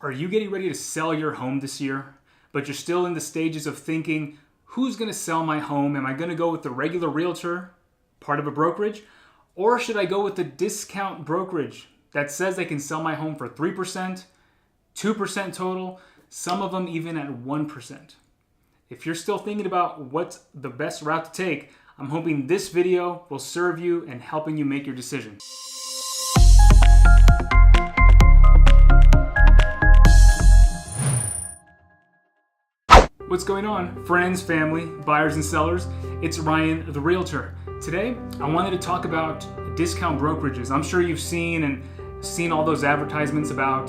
Are you getting ready to sell your home this year, but you're still in the stages of thinking, who's going to sell my home? Am I going to go with the regular realtor, part of a brokerage, or should I go with the discount brokerage that says they can sell my home for 3%, 2% total, some of them even at 1%? If you're still thinking about what's the best route to take, I'm hoping this video will serve you in helping you make your decision. What's going on, friends, family, buyers and sellers? It's Ryan, the Realtor. Today, I wanted to talk about discount brokerages. I'm sure you've seen all those advertisements about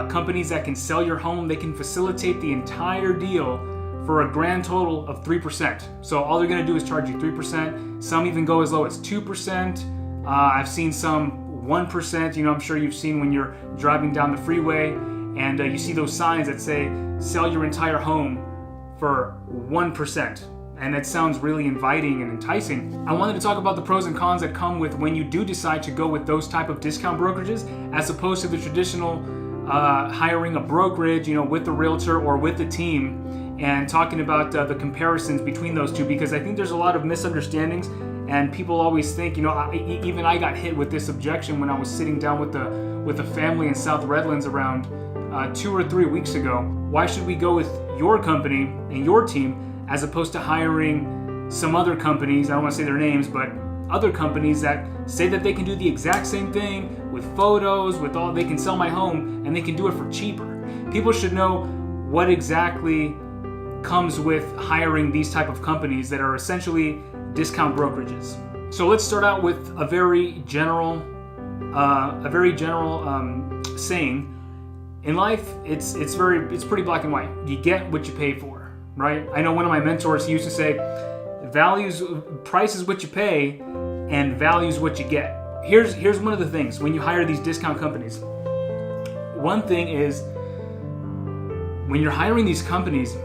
companies that can sell your home. They can facilitate the entire deal for a grand total of 3%. So all they're gonna do is charge you 3%. Some even go as low as 2%. I've seen some 1%. I'm sure you've seen when you're driving down the freeway and you see those signs that say, sell your entire home for 1%. And it sounds really inviting and enticing. I wanted to talk about the pros and cons that come with when you do decide to go with those type of discount brokerages as opposed to the traditional hiring a brokerage, with the realtor or with the team, and talking about the comparisons between those two, because I think there's a lot of misunderstandings and people always think, even I got hit with this objection when I was sitting down with a family in South Redlands around 2 or 3 weeks ago. Why should we go with your company and your team as opposed to hiring some other companies? I don't want to say their names, but other companies that say that they can do the exact same thing with photos, with all, they can sell my home and they can do it for cheaper. People should know what exactly comes with hiring these type of companies that are essentially discount brokerages. So let's start out with a very general saying. In life, it's pretty black and white. You get what you pay for, right? I know one of my mentors, he used to say, price is what you pay and value is what you get. Here's one of the things when you hire these discount companies. One thing is, when you're hiring these companies,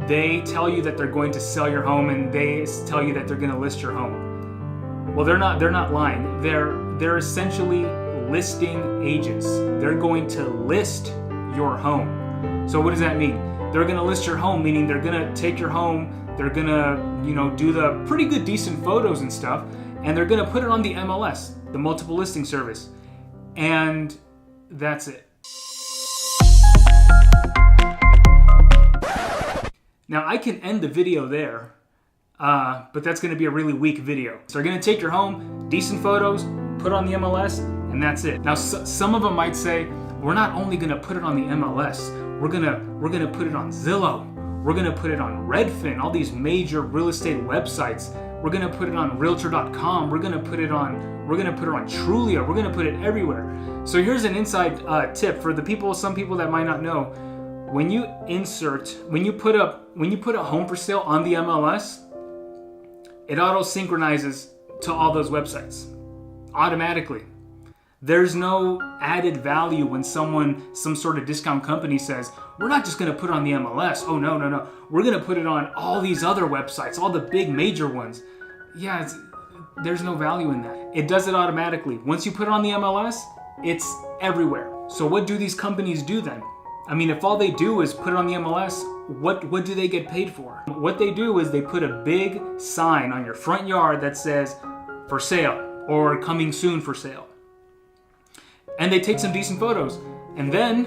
they tell you that they're going to sell your home and they tell you that they're going to list your home. Well, they're not lying. They're essentially listing agents. They're going to list your home. So what does that mean? They're going to list your home, meaning they're going to take your home, they're going to, do the pretty good, decent photos and stuff, and they're going to put it on the MLS, the multiple listing service. And that's it. Now, I can end the video there, but that's going to be a really weak video. So they're going to take your home, decent photos, put it on the MLS, and that's it. Now, some of them might say, we're not only going to put it on the MLS, we're gonna put it on Zillow, we're gonna put it on Redfin, all these major real estate websites. We're gonna put it on Realtor.com. We're gonna put it on Trulia. We're gonna put it everywhere. So here's an inside tip for some people that might not know. When you put a home for sale on the MLS, it auto synchronizes to all those websites automatically. There's no added value when some sort of discount company says, we're not just going to put it on the MLS. Oh, no. We're going to put it on all these other websites, all the big major ones. Yeah, there's no value in that. It does it automatically. Once you put it on the MLS, it's everywhere. So what do these companies do then? I mean, if all they do is put it on the MLS, what do they get paid for? What they do is they put a big sign on your front yard that says, for sale, or coming soon for sale. And they take some decent photos, and then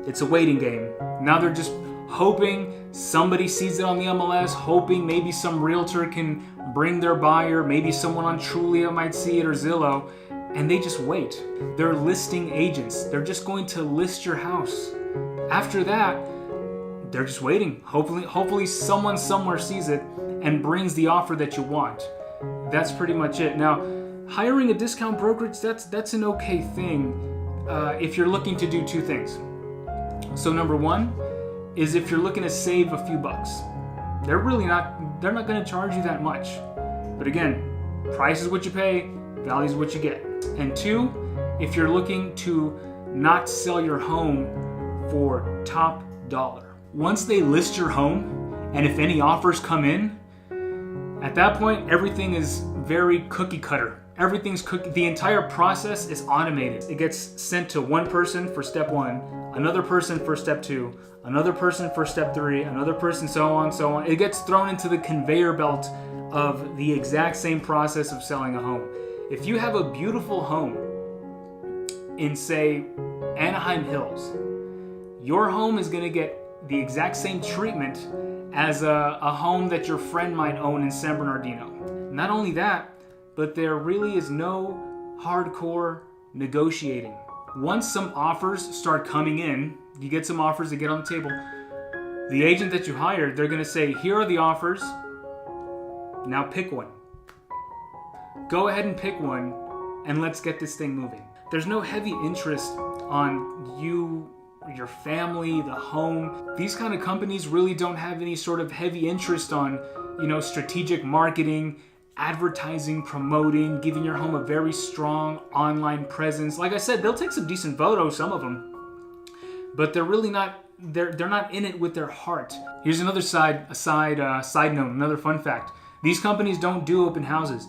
it's a waiting game. Now they're just hoping somebody sees it on the MLS, hoping maybe some realtor can bring their buyer, maybe someone on Trulia might see it or Zillow, and they just wait. They're listing agents. They're just going to list your house. After that, they're just waiting. Hopefully someone somewhere sees it and brings the offer that you want. That's pretty much it. Now, hiring a discount brokerage, that's an okay thing if you're looking to do two things. So number one is if you're looking to save a few bucks. They're not going to charge you that much. But again, price is what you pay, value is what you get. And two, if you're looking to not sell your home for top dollar. Once they list your home, and if any offers come in, at that point, everything is very cookie cutter. Everything's cookie. The entire process is automated. It gets sent to one person for step one, another person for step 2, another person for step 3, another person, so on, so on. It gets thrown into the conveyor belt of the exact same process of selling a home. If you have a beautiful home in, say, Anaheim Hills, your home is going to get the exact same treatment as a home that your friend might own in San Bernardino. Not only that, but there really is no hardcore negotiating. Once some offers start coming in, you get some offers that get on the table, the agent that you hired, they're going to say, here are the offers, now pick one. Go ahead and pick one, and let's get this thing moving. There's no heavy interest on you, your family, the home. These kind of companies really don't have any sort of heavy interest on, strategic marketing, advertising, promoting, giving your home a very strong online presence. Like I said, they'll take some decent photos, some of them, but they're really not, they're not in it with their heart. Here's another side note, another fun fact. These companies don't do open houses.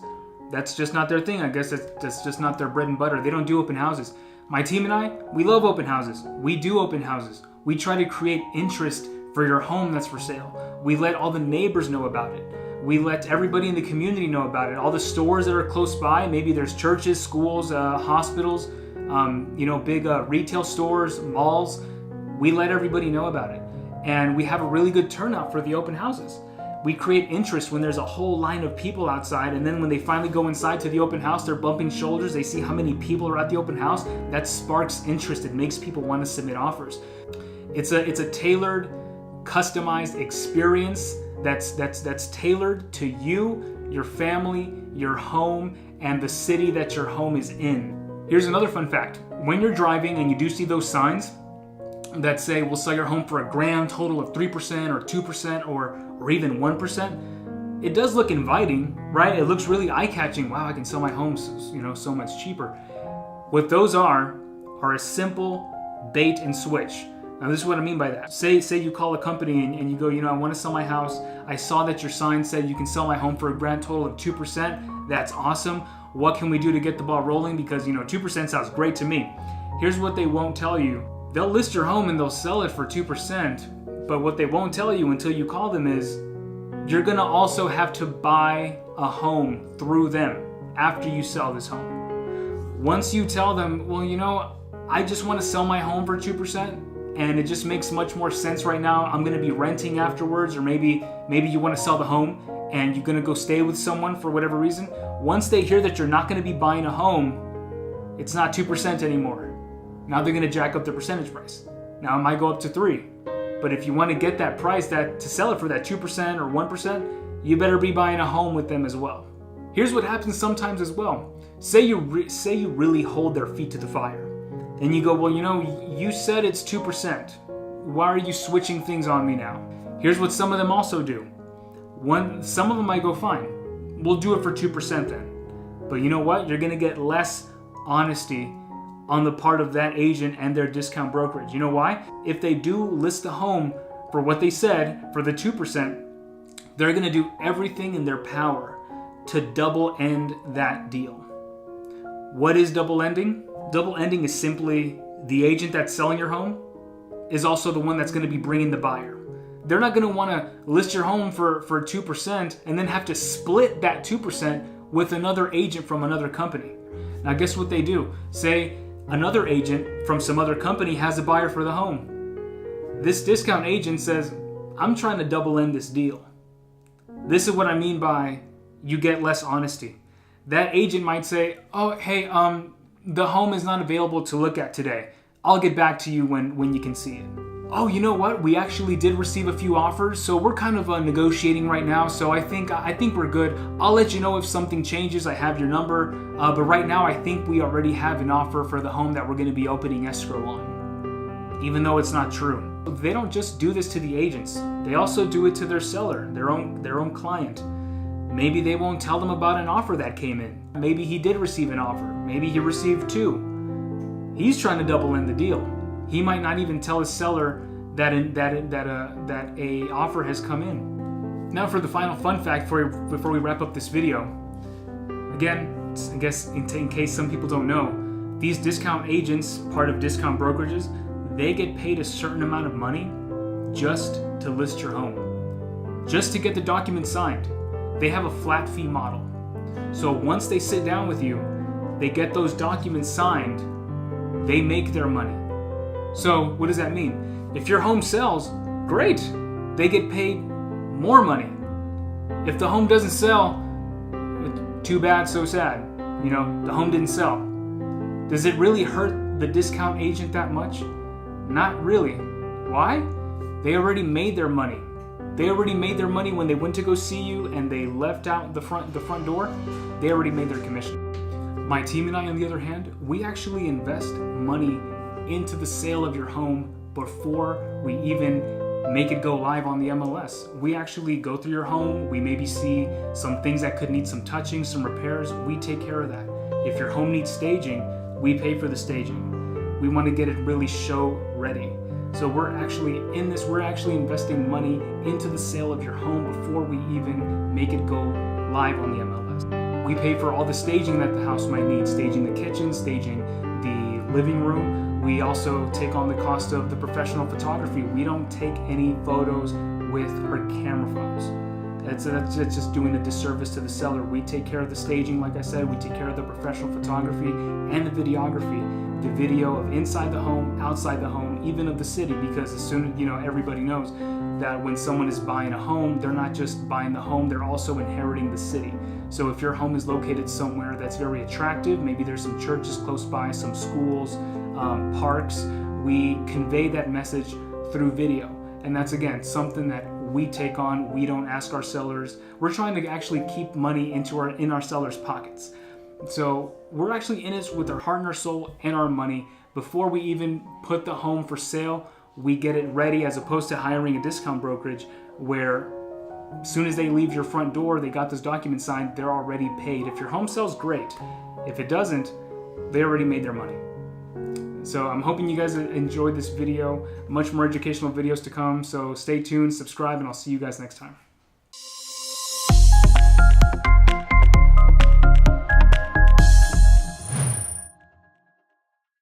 That's just not their thing. I guess that's just not their bread and butter. They don't do open houses. My team and I, we love open houses. We do open houses. We try to create interest for your home that's for sale. We let all the neighbors know about it. We let everybody in the community know about it. All the stores that are close by, maybe there's churches, schools, hospitals, big retail stores, malls. We let everybody know about it. And we have a really good turnout for the open houses. We create interest when there's a whole line of people outside, and then when they finally go inside to the open house, they're bumping shoulders, they see how many people are at the open house. That sparks interest. It makes people want to submit offers. It's a tailored, customized experience that's tailored to you, your family, your home, and the city that your home is in. Here's another fun fact. When you're driving and you do see those signs that say we'll sell your home for a grand total of 3% or 2% or even 1%, it does look inviting, right? It looks really eye-catching. Wow, I can sell my home so much cheaper. What those are a simple bait and switch. Now, this is what I mean by that. Say you call a company and you go, I want to sell my house. I saw that your sign said you can sell my home for a grand total of 2%. That's awesome. What can we do to get the ball rolling? Because, 2% sounds great to me. Here's what they won't tell you. They'll list your home and they'll sell it for 2%. But what they won't tell you until you call them is you're going to also have to buy a home through them after you sell this home. Once you tell them, I just want to sell my home for 2%. And it just makes much more sense right now. I'm going to be renting afterwards, or maybe you want to sell the home and you're going to go stay with someone for whatever reason. Once they hear that you're not going to be buying a home, it's not 2% anymore. Now they're going to jack up the percentage price. Now it might go up to 3%. But if you want to get that price to sell it for that 2% or 1%, you better be buying a home with them as well. Here's what happens sometimes as well. Say you really hold their feet to the fire. And you go, you said it's 2%. Why are you switching things on me now? Here's what some of them also do. Some of them might go, fine, we'll do it for 2% then. But you know what? You're going to get less honesty on the part of that agent and their discount brokerage. You know why? If they do list the home for what they said, for the 2%, they're going to do everything in their power to double end that deal. What is double ending? Double ending is simply the agent that's selling your home is also the one that's going to be bringing the buyer. They're not going to want to list your home for 2% and then have to split that 2% with another agent from another company. Now guess what they do? Say another agent from some other company has a buyer for the home. This discount agent says, I'm trying to double end this deal. This is what I mean by you get less honesty. That agent might say, oh, hey, the home is not available to look at today. I'll get back to you when you can see it. Oh, you know what? We actually did receive a few offers, so we're kind of negotiating right now, so I think we're good. I'll let you know if something changes. I have your number, but right now I think we already have an offer for the home that we're going to be opening escrow on, even though it's not true. They don't just do this to the agents. They also do it to their seller, their own client. Maybe they won't tell them about an offer that came in. Maybe he did receive an offer. Maybe he received 2. He's trying to double in the deal. He might not even tell his seller that a offer has come in. Now for the final fun fact before we wrap up this video. Again, I guess in case some people don't know, these discount agents, part of discount brokerages, they get paid a certain amount of money just to list your home, just to get the document signed. They have a flat fee model. So once they sit down with you, they get those documents signed, they make their money. So what does that mean? If your home sells, great, they get paid more money. If the home doesn't sell, too bad, so sad. You know, the home didn't sell. Does it really hurt the discount agent that much? Not really. Why? They already made their money. They already made their money when they went to go see you and they left out the front door. They already made their commission. My team and I, on the other hand, we actually invest money into the sale of your home before we even make it go live on the MLS. We actually go through your home. We maybe see some things that could need some touching, some repairs. We take care of that. If your home needs staging, we pay for the staging. We want to get it really show ready. So we're actually in this, we're actually investing money into the sale of your home before we even make it go live on the MLS. We pay for all the staging that the house might need, staging the kitchen, staging the living room. We also take on the cost of the professional photography. We don't take any photos with our camera phones. That's just doing a disservice to the seller. We take care of the staging, like I said. We take care of the professional photography and the videography, the video of inside the home, outside the home, even of the city, because as soon as, you know, everybody knows that when someone is buying a home, they're not just buying the home, they're also inheriting the city. So if your home is located somewhere that's very attractive, maybe there's some churches close by, some schools, parks, we convey that message through video. And that's, again, something that we take on. We don't ask our sellers. We're trying to actually keep money in our sellers' pockets. So we're actually in it with our heart and our soul and our money. Before we even put the home for sale, we get it ready, as opposed to hiring a discount brokerage where as soon as they leave your front door, they got those documents signed, they're already paid. If your home sells, great. If it doesn't, they already made their money. So I'm hoping you guys enjoyed this video. Much more educational videos to come. So stay tuned, subscribe, and I'll see you guys next time.